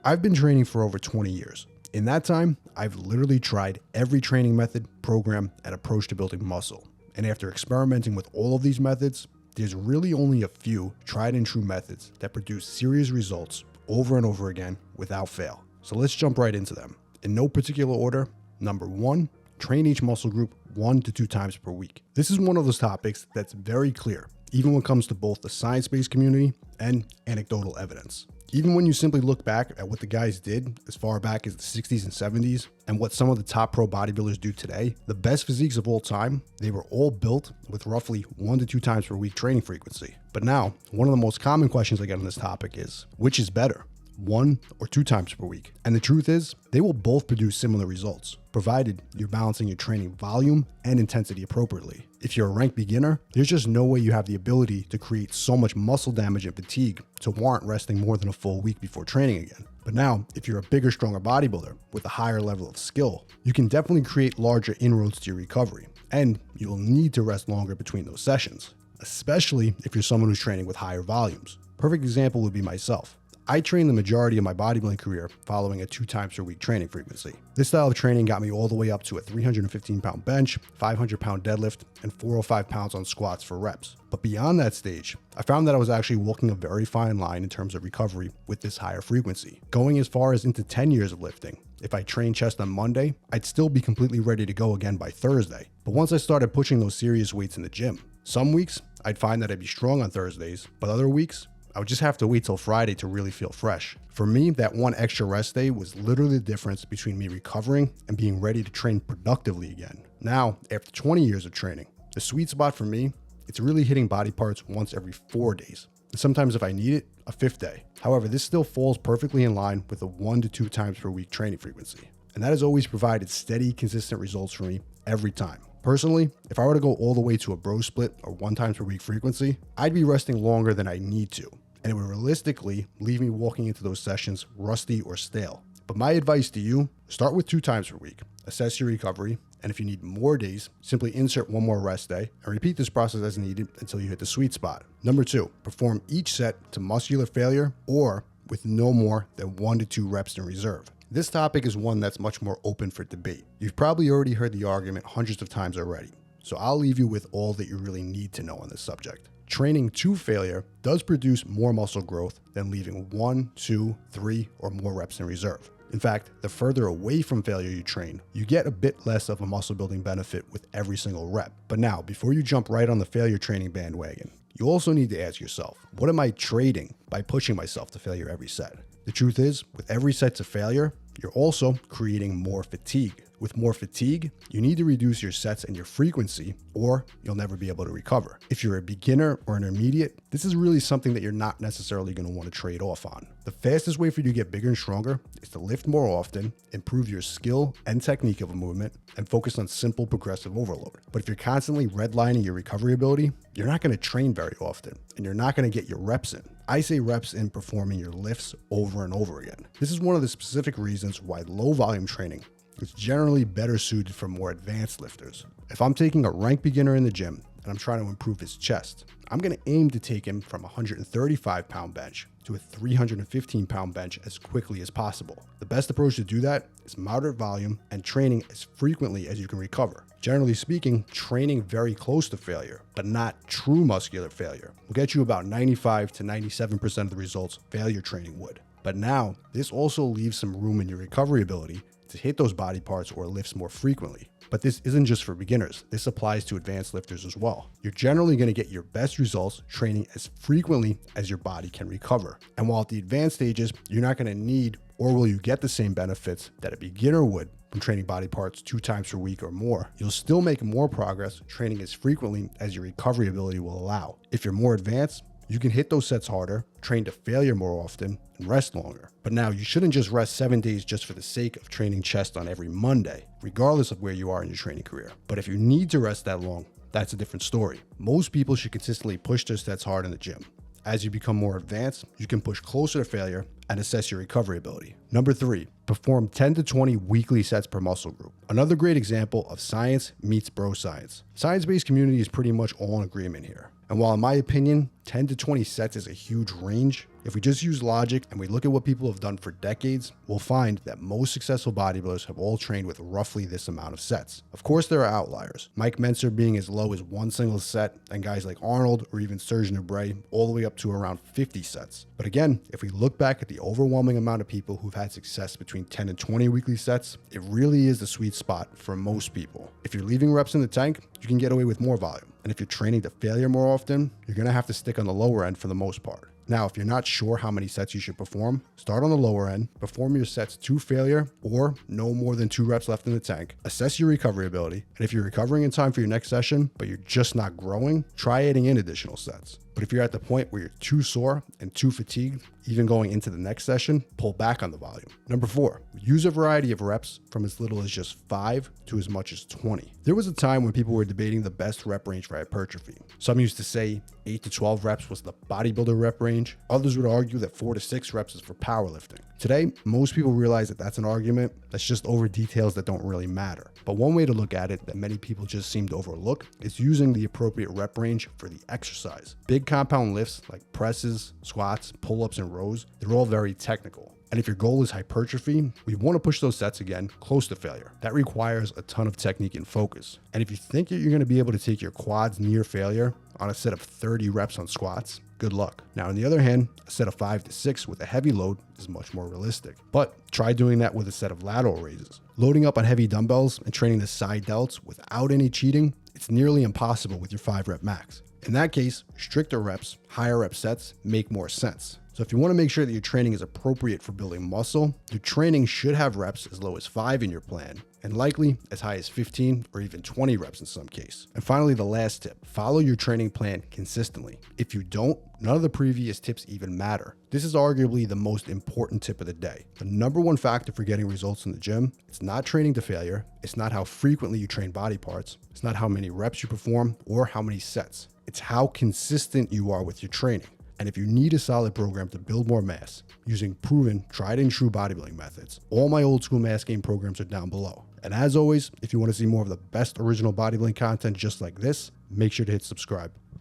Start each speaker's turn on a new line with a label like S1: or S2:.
S1: I've been training for over 20 years. In that time, I've literally tried every training method, program, and approach to building muscle. And after experimenting with all of these methods, there's really only a few tried and true methods that produce serious results over and over again without fail. So let's jump right into them. In no particular order, number 1, train each muscle group 1 to 2 times per week. This is one of those topics that's very clear, even when it comes to both the science-based community and anecdotal evidence. Even when you simply look back at what the guys did as far back as the 60s and 70s and what some of the top pro bodybuilders do today, the best physiques of all time, they were all built with roughly 1 to 2 times per week training frequency. But now, one of the most common questions I get on this topic is, which is better? 1 or 2 times per week. And the truth is, they will both produce similar results, provided you're balancing your training volume and intensity appropriately. If you're a ranked beginner, there's just no way you have the ability to create so much muscle damage and fatigue to warrant resting more than a full week before training again. But now, if you're a bigger, stronger bodybuilder with a higher level of skill, you can definitely create larger inroads to your recovery, and you'll need to rest longer between those sessions, especially if you're someone who's training with higher volumes. Perfect example would be myself. I trained the majority of my bodybuilding career following a 2 times per week training frequency. This style of training got me all the way up to a 315 pound bench, 500 pound deadlift, and 405 pounds on squats for reps. But beyond that stage, I found that I was actually walking a very fine line in terms of recovery with this higher frequency, going as far as into 10 years of lifting. If I trained chest on Monday, I'd still be completely ready to go again by Thursday. But once I started pushing those serious weights in the gym, some weeks I'd find that I'd be strong on Thursdays, but other weeks I would just have to wait till Friday to really feel fresh. For me, that one extra rest day was literally the difference between me recovering and being ready to train productively again. Now, after 20 years of training, the sweet spot for me, it's really hitting body parts once every 4 days. And sometimes if I need it, a 5th day. However, this still falls perfectly in line with a 1 to 2 times per week training frequency. And that has always provided steady, consistent results for me every time. Personally, if I were to go all the way to a bro split or 1 times per week frequency, I'd be resting longer than I need to, and it would realistically leave me walking into those sessions rusty or stale. But my advice to you, start with 2 times per week, assess your recovery, and if you need more days, simply insert 1 more rest day and repeat this process as needed until you hit the sweet spot. Number 2, perform each set to muscular failure or with no more than 1 to 2 reps in reserve. This topic is one that's much more open for debate. You've probably already heard the argument hundreds of times already, so I'll leave you with all that you really need to know on this subject. Training to failure does produce more muscle growth than leaving 1, 2, 3, or more reps in reserve. In fact, the further away from failure you train, you get a bit less of a muscle building benefit with every single rep. But now, before you jump right on the failure training bandwagon, you also need to ask yourself, what am I trading by pushing myself to failure every set? The truth is, with every set to failure, you're also creating more fatigue. With more fatigue, you need to reduce your sets and your frequency, or you'll never be able to recover. If you're a beginner or intermediate, this is really something that you're not necessarily going to want to trade off on. The fastest way for you to get bigger and stronger is to lift more often, improve your skill and technique of a movement, and focus on simple progressive overload. But if you're constantly redlining your recovery ability, you're not going to train very often, and you're not going to get your reps in. I say reps in performing your lifts over and over again. This is one of the specific reasons why low volume training is generally better suited for more advanced lifters. If I'm taking a ranked beginner in the gym and I'm trying to improve his chest, I'm going to aim to take him from a 135 pound bench to a 315 pound bench as quickly as possible. The best approach to do that is moderate volume and training as frequently as you can recover. Generally speaking, training very close to failure, but not true muscular failure, will get you about 95 to 97% of the results failure training would. But now, this also leaves some room in your recovery ability to hit those body parts or lifts more frequently. But this isn't just for beginners. This applies to advanced lifters as well. You're generally going to get your best results training as frequently as your body can recover. And while at the advanced stages, you're not going to need or will you get the same benefits that a beginner would from training body parts 2 times per week or more, you'll still make more progress training as frequently as your recovery ability will allow. If you're more advanced, you can hit those sets harder, train to failure more often, and rest longer. But now, you shouldn't just rest 7 days just for the sake of training chest on every Monday, regardless of where you are in your training career. But if you need to rest that long, that's a different story. Most people should consistently push their sets hard in the gym. As you become more advanced, you can push closer to failure and assess your recovery ability. Number 3, perform 10 to 20 weekly sets per muscle group. Another great example of science meets bro science. Science-based community is pretty much all in agreement here. And while in my opinion, 10 to 20 sets is a huge range, If we just use logic and we look at what people have done for decades, we'll find that most successful bodybuilders have all trained with roughly this amount of sets. Of course, there are outliers, Mike Mentzer being as low as one single set, and guys like Arnold or even Serge Nubret all the way up to around 50 sets. But again, if we look back at the overwhelming amount of people who've had success between 10 and 20 weekly sets, it really is the sweet spot for most people. If you're leaving reps in the tank, you can get away with more volume. And if you're training to failure more often, you're going to have to stick on the lower end for the most part. Now, if you're not sure how many sets you should perform, start on the lower end, perform your sets to failure or no more than 2 reps left in the tank, assess your recovery ability, and if you're recovering in time for your next session, but you're just not growing, try adding in additional sets. But if you're at the point where you're too sore and too fatigued, even going into the next session, pull back on the volume. Number 4, use a variety of reps from as little as just 5 to as much as 20. There was a time when people were debating the best rep range for hypertrophy. Some used to say 8 to 12 reps was the bodybuilder rep range. Others would argue that 4 to 6 reps is for powerlifting. Today, most people realize that that's an argument that's just over details that don't really matter. But one way to look at it that many people just seem to overlook is using the appropriate rep range for the exercise. Big compound lifts like presses, squats, pull-ups, and rows, they're all very technical. And if your goal is hypertrophy, we want to push those sets again close to failure. That requires a ton of technique and focus. And if you think that you're going to be able to take your quads near failure on a set of 30 reps on squats, good luck. Now, on the other hand, a set of 5 to 6 with a heavy load is much more realistic. But try doing that with a set of lateral raises. Loading up on heavy dumbbells and training the side delts without any cheating, it's nearly impossible with your 5 rep max. In that case, stricter reps, higher rep sets make more sense. So if you want to make sure that your training is appropriate for building muscle, your training should have reps as low as 5 in your plan, and likely as high as 15 or even 20 reps in some case. And finally, the last tip, follow your training plan consistently. If you don't, none of the previous tips even matter. This is arguably the most important tip of the day. The number one factor for getting results in the gym, it's not training to failure, it's not how frequently you train body parts, it's not how many reps you perform or how many sets. It's how consistent you are with your training. And if you need a solid program to build more mass using proven, tried and true bodybuilding methods, all my old school mass gain programs are down below. And as always, if you want to see more of the best original bodybuilding content just like this, make sure to hit subscribe.